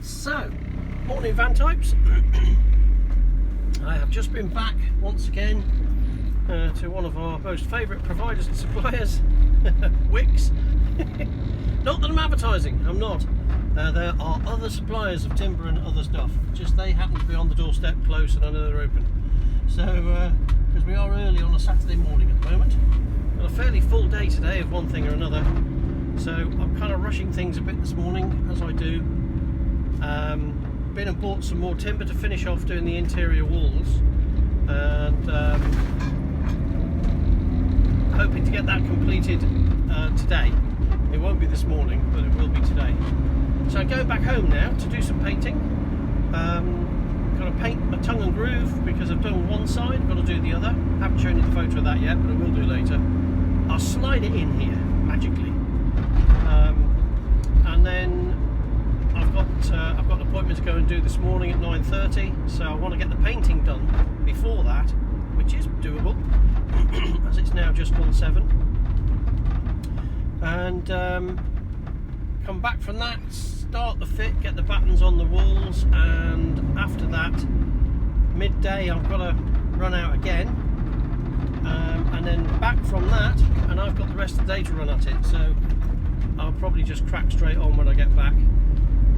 So, morning van types. I have just been back once again to one of our most favourite providers and suppliers, Wicks. Not that I'm advertising, I'm not. There are other suppliers of timber and other stuff, just they happen to be on the doorstep close and I know they're open. So, because we are early on a Saturday morning at the moment, got a fairly full day today of one thing or another, so I'm kind of rushing things a bit this morning, as I do. Been and bought some more timber to finish off doing the interior walls, and hoping to get that completed today. It won't be this morning, but it will be today. So I'm going back home now to do some painting. Got to paint a tongue and groove because I've done one side, got to do the other. Haven't shown you the photo of that yet, but I will do later. I'll slide it in here magically, and then I've got an appointment to go and do this morning at 9:30, so I want to get the painting done before that, which is doable as it's now just 17, and come back from that, start the fit, get the battens on the walls, and after that midday I've got to run out again, and then back from that, and I've got the rest of the day to run at it, so I'll probably just crack straight on when I get back.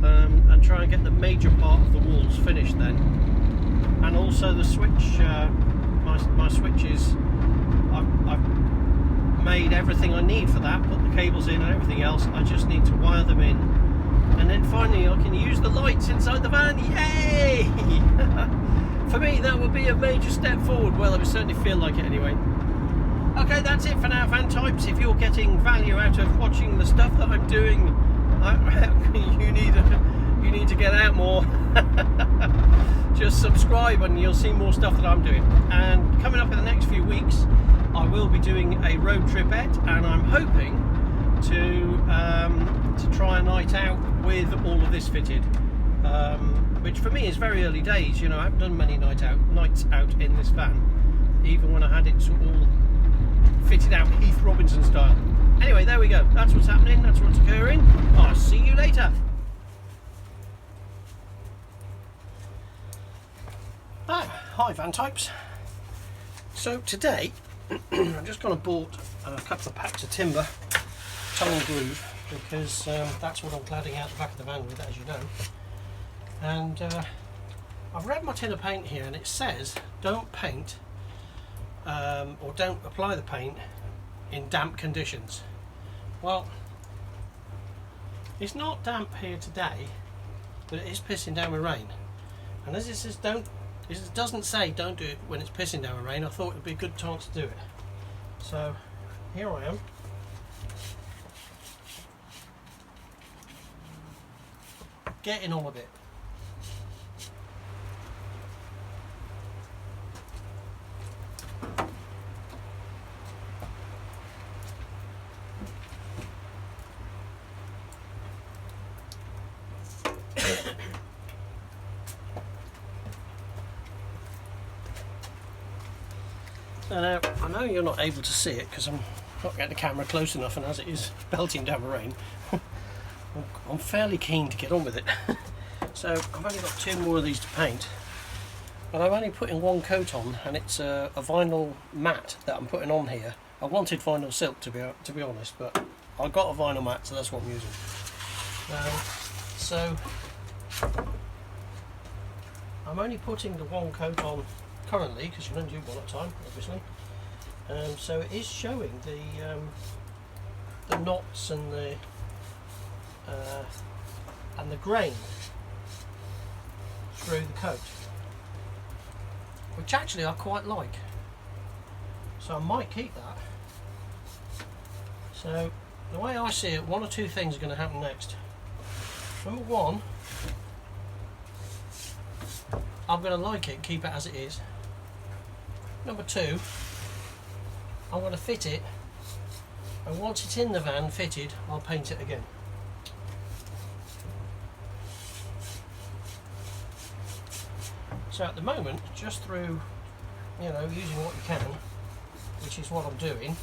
And try and get the major part of the walls finished then, and also the switch, my switches, I've made everything I need for that, put the cables in and everything else. I just need to wire them in, and then finally I can use the lights inside the van. Yay! For me that would be a major step forward. Well, I would certainly feel like it anyway. Okay, that's it for now, van types. If you're getting value out of watching the stuff that I'm doing, you need to get out more. Just subscribe and you'll see more stuff that I'm doing. And coming up in the next few weeks I will be doing a road tripette, and I'm hoping to try a night out with all of this fitted, which for me is very early days. You know, I haven't done many nights out in this van, even when I had it sort of all fitted out Heath Robinson style. Anyway, there we go. That's what's happening. That's what's occurring. I'll see you later. Hi van types. So today I'm just going to bought a couple of packs of timber, tongue and groove, because that's what I'm cladding out the back of the van with, as you know. And I've read my tin of paint here, and it says don't paint or don't apply the paint in damp conditions. Well, it's not damp here today, but it is pissing down with rain. And as it says it doesn't say don't do it when it's pissing down with rain, I thought it would be a good chance to do it. So here I am. Getting on with it. Now, I know you're not able to see it because I'm not getting the camera close enough, and as it is belting down the rain, I'm fairly keen to get on with it. So I've only got 2 more of these to paint, but I'm only putting 1 coat on, and it's a vinyl mat that I'm putting on here. I wanted vinyl silk to be honest, but I got a vinyl mat, so that's what I'm using. So I'm only putting the 1 coat on currently, because you can only do 1 at a time, obviously. So it is showing the knots and the grain through the coat, which actually I quite like. So I might keep that. So the way I see it, 1 or 2 things are going to happen next. Number 1, I'm going to like it, keep it as it is. Number 2, I'm going to fit it, and once it's in the van fitted, I'll paint it again. So at the moment, just through, you know, using what you can, which is what I'm doing,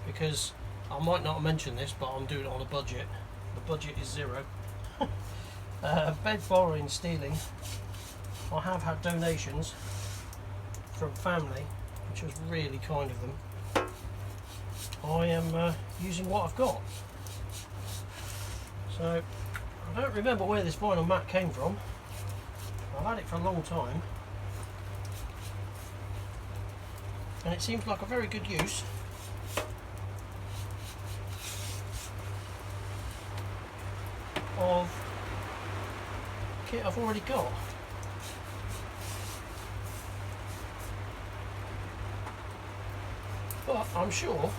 because I might not mention this, but I'm doing it on a budget. The budget is 0. bed borrowing, stealing. I have had donations from family, which was really kind of them. I am using what I've got. So I don't remember where this vinyl mat came from. I've had it for a long time, and it seems like a very good use. Of kit I've already got. But I'm sure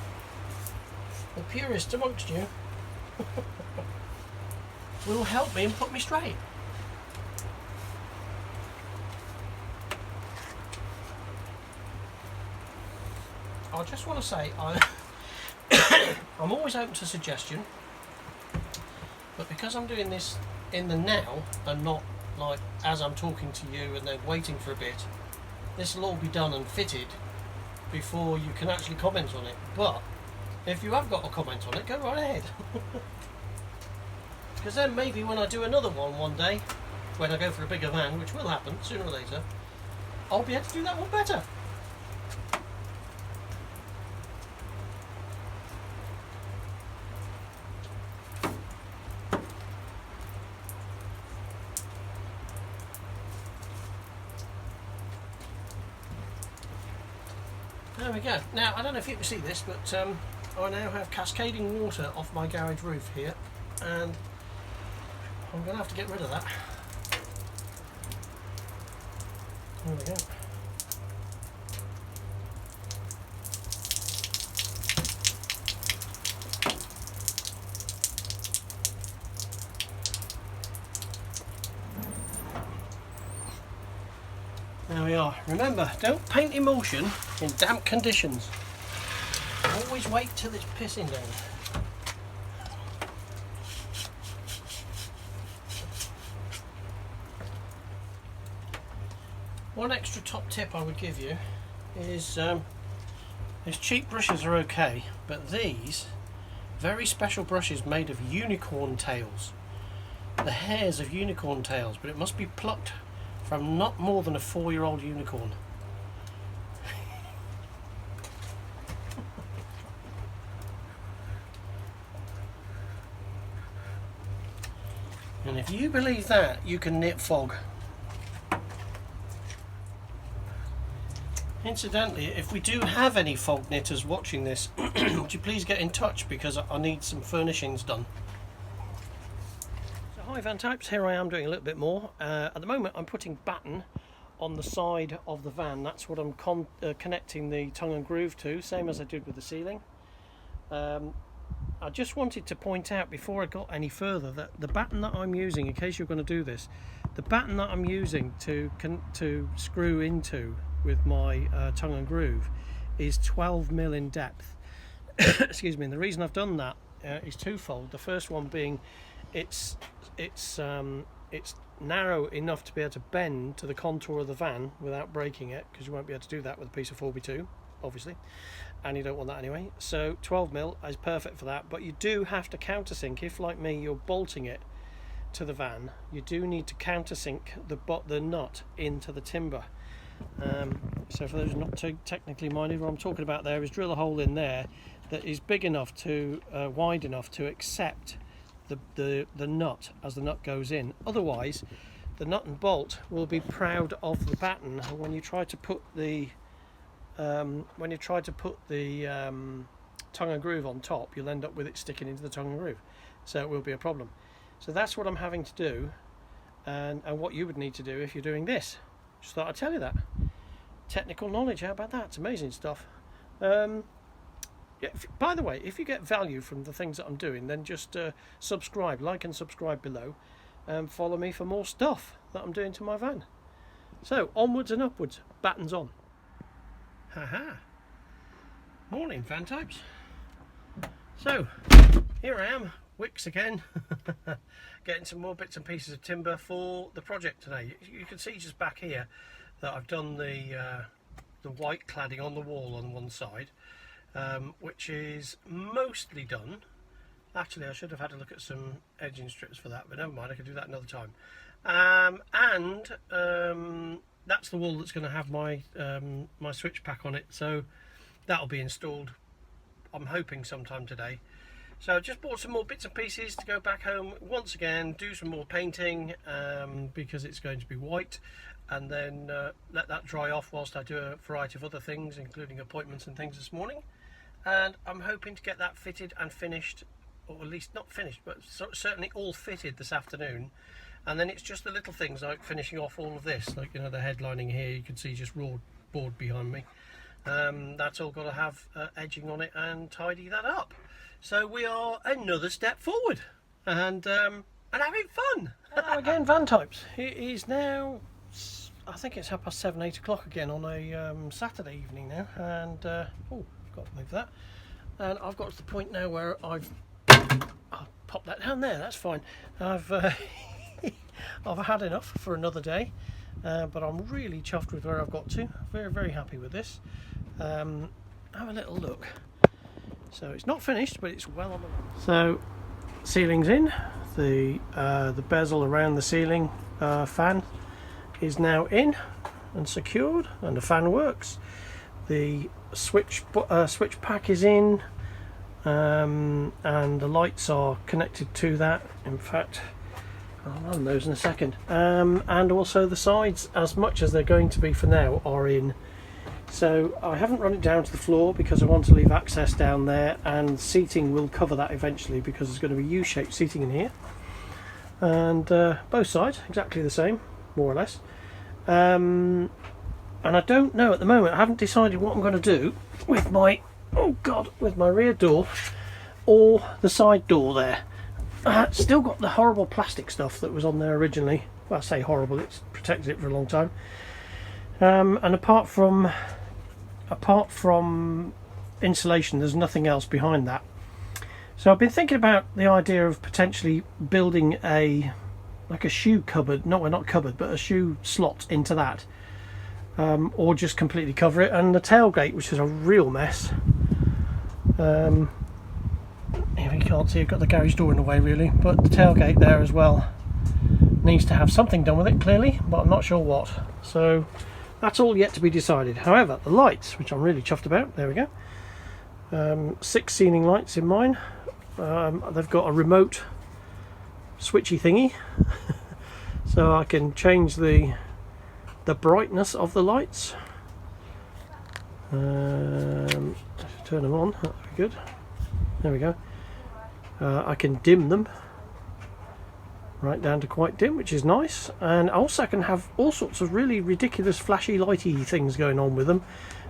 the purists amongst you will help me and put me straight. I just want to say I'm always open to suggestion, but because I'm doing this in the now and not like as I'm talking to you and then waiting for a bit, this will all be done and fitted before you can actually comment on it. But if you have got a comment on it, go right ahead. Because then maybe when I do another one day, when I go for a bigger van, which will happen sooner or later, I'll be able to do that one better. There we go. Now, I don't know if you can see this, but I now have cascading water off my garage roof here, and I'm going to have to get rid of that. There we go. There we are. Remember, don't paint emulsion in damp conditions. Always wait till it's pissing down. One extra top tip I would give you is cheap brushes are okay, but these very special brushes made of unicorn tails. The hairs of unicorn tails, but it must be plucked from not more than a 4-year-old unicorn. And if you believe that, you can knit fog. Incidentally, if we do have any fog knitters watching this, would you please get in touch, because I need some furnishings done. So hi Van Types, here I am doing a little bit more. At the moment I'm putting batten on the side of the van. That's what I'm connecting the tongue and groove to, same as I did with the ceiling. I just wanted to point out before I got any further that the batten that I'm using, in case you're going to do this, the batten that I'm using to screw into with my tongue and groove is 12mm in depth. Excuse me. And the reason I've done that is twofold. The first one being it's narrow enough to be able to bend to the contour of the van without breaking it, because you won't be able to do that with a piece of 4x2 obviously, and you don't want that anyway. So 12mm is perfect for that, but you do have to countersink. If like me you're bolting it to the van, you do need to countersink the nut into the timber. So for those not too technically minded, what I'm talking about there is drill a hole in there that is big enough to wide enough to accept the nut as the nut goes in. Otherwise the nut and bolt will be proud of the batten, and when you try to put the tongue and groove on top, you'll end up with it sticking into the tongue and groove, so it will be a problem. So that's what I'm having to do, and what you would need to do if you're doing this. Just thought I'd tell you that. Technical knowledge, how about that? It's amazing stuff. Yeah, by the way, if you get value from the things that I'm doing, then just subscribe, like and subscribe below, and follow me for more stuff that I'm doing to my van. So onwards and upwards, battens on. Haha. Morning Van Types. So here I am, wicks again, getting some more bits and pieces of timber for the project today. You can see just back here that I've done the white cladding on the wall on one side, which is mostly done. Actually, I should have had to look at some edging strips for that, but never mind, I can do that another time. That's the wall that's going to have my my switch pack on it, so that'll be installed, I'm hoping, sometime today. So I just bought some more bits and pieces to go back home once again, do some more painting, because it's going to be white, and then let that dry off whilst I do a variety of other things, including appointments and things this morning. And I'm hoping to get that fitted and finished, or at least not finished, but certainly all fitted this afternoon. And then it's just the little things like finishing off all of this, like, you know, the headlining here, you can see just raw board behind me. That's all got to have edging on it and tidy that up. So we are another step forward, and having fun. Hello again, Van Types. It is now, I think it's 7:30, 8 o'clock again on a Saturday evening now, and oh, I've got to move that. And I've got to the point now where I'll pop that down there. That's fine. I've had enough for another day, but I'm really chuffed with where I've got to. Very, very happy with this. Have a little look. So it's not finished, but it's well on the way. So ceiling's in. The bezel around the ceiling fan is now in and secured, and the fan works. The switch pack is in, and the lights are connected to that. In fact, I'll run those in a second. And also the sides, as much as they're going to be for now, are in. So I haven't run it down to the floor because I want to leave access down there, and seating will cover that eventually because there's going to be U-shaped seating in here. And both sides exactly the same, more or less. And I don't know at the moment, I haven't decided what I'm going to do with my, oh god, with my rear door or the side door there. Still got the horrible plastic stuff that was on there originally. Well, I say horrible, it's protected it for a long time. And apart from insulation, there's nothing else behind that. So I've been thinking about the idea of potentially building like a shoe cupboard, not cupboard, but a shoe slot into that, or just completely cover it. And the tailgate, which is a real mess. Here you can't see, I've got the garage door in the way really, but the tailgate there as well needs to have something done with it, clearly, but I'm not sure what. So that's all yet to be decided. However, the lights, which I'm really chuffed about, there we go. 6 ceiling lights in mine. They've got a remote switchy thingy, so I can change the brightness of the lights. Turn them on, that'll be good. There we go. I can dim them right down to quite dim, which is nice, and also I can have all sorts of really ridiculous flashy lighty things going on with them,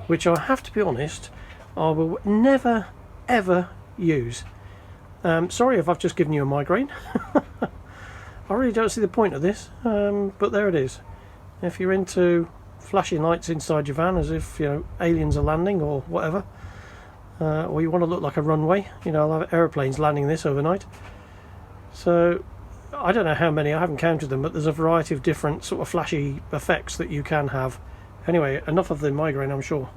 which I have to be honest, I will never ever use. Sorry if I've just given you a migraine. I really don't see the point of this, but there it is. If you're into flashing lights inside your van as if, you know, aliens are landing or whatever, or you want to look like a runway, you know, I'll have aeroplanes landing this overnight. So I don't know how many, I haven't counted them, but there's a variety of different sort of flashy effects that you can have. Anyway, enough of the migraine, I'm sure.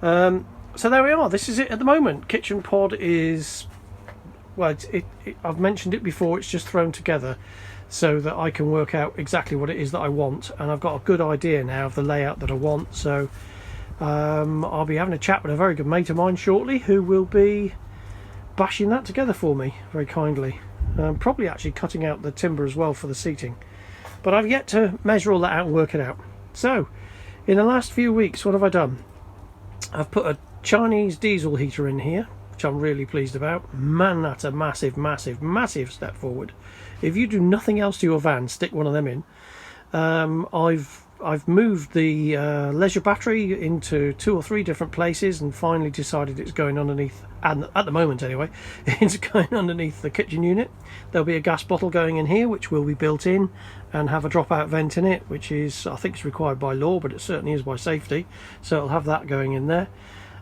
So there we are, this is it at the moment. Kitchen pod is, well, I've mentioned it before, it's just thrown together so that I can work out exactly what it is that I want, and I've got a good idea now of the layout that I want. So I'll be having a chat with a very good mate of mine shortly, who will be bashing that together for me very kindly. Probably actually cutting out the timber as well for the seating, but I've yet to measure all that out and work it out. So in the last few weeks, what have I done? I've put a Chinese diesel heater in here, which I'm really pleased about. Man, that's a massive, massive, massive step forward. If you do nothing else to your van, stick one of them in. I've moved the leisure battery into 2 or 3 different places, and finally decided it's going underneath, and at the moment anyway, it's going underneath the kitchen unit. There'll be a gas bottle going in here, which will be built in and have a dropout vent in it, which is, I think it's required by law, but it certainly is by safety, so it'll have that going in there.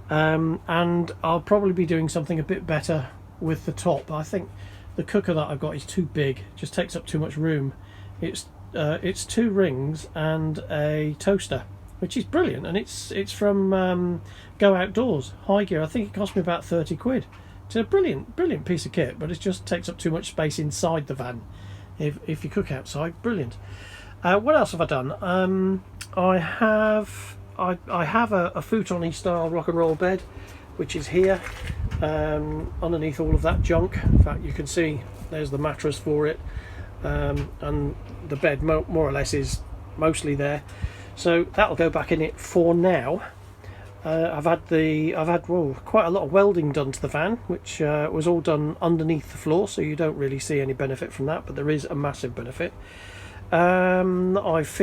And I'll probably be doing something a bit better with the top. I think the cooker that I've got is too big, it just takes up too much room. It's 2 rings and a toaster, which is brilliant, and it's from Go Outdoors, high gear. I think it cost me about 30 quid. It's a brilliant piece of kit, but it just takes up too much space inside the van. If you cook outside, brilliant. What else have I done? I have a futon-y style rock and roll bed, which is here, underneath all of that junk. In fact, you can see there's the mattress for it, and the bed more or less is mostly there. So that'll go back in it for now. I've had quite a lot of welding done to the van, which was all done underneath the floor, so you don't really see any benefit from that, but there is a massive benefit. I've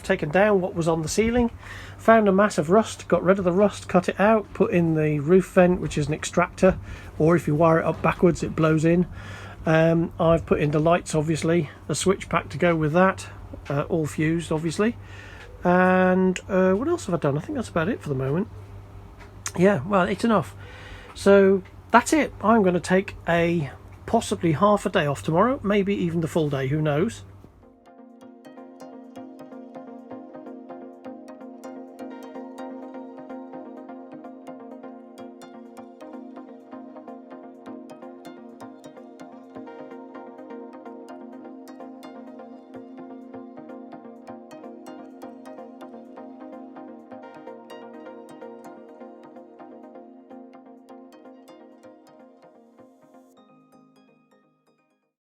taken down what was on the ceiling, found a mass of rust, got rid of the rust, cut it out, put in the roof vent, which is an extractor, or if you wire it up backwards it blows in. I've put in the lights, obviously, a switch pack to go with that, all fused obviously. And what else have I done? I think that's about it for the moment. Yeah, well, it's enough. So that's it. I'm going to take possibly half a day off tomorrow, maybe even the full day, who knows.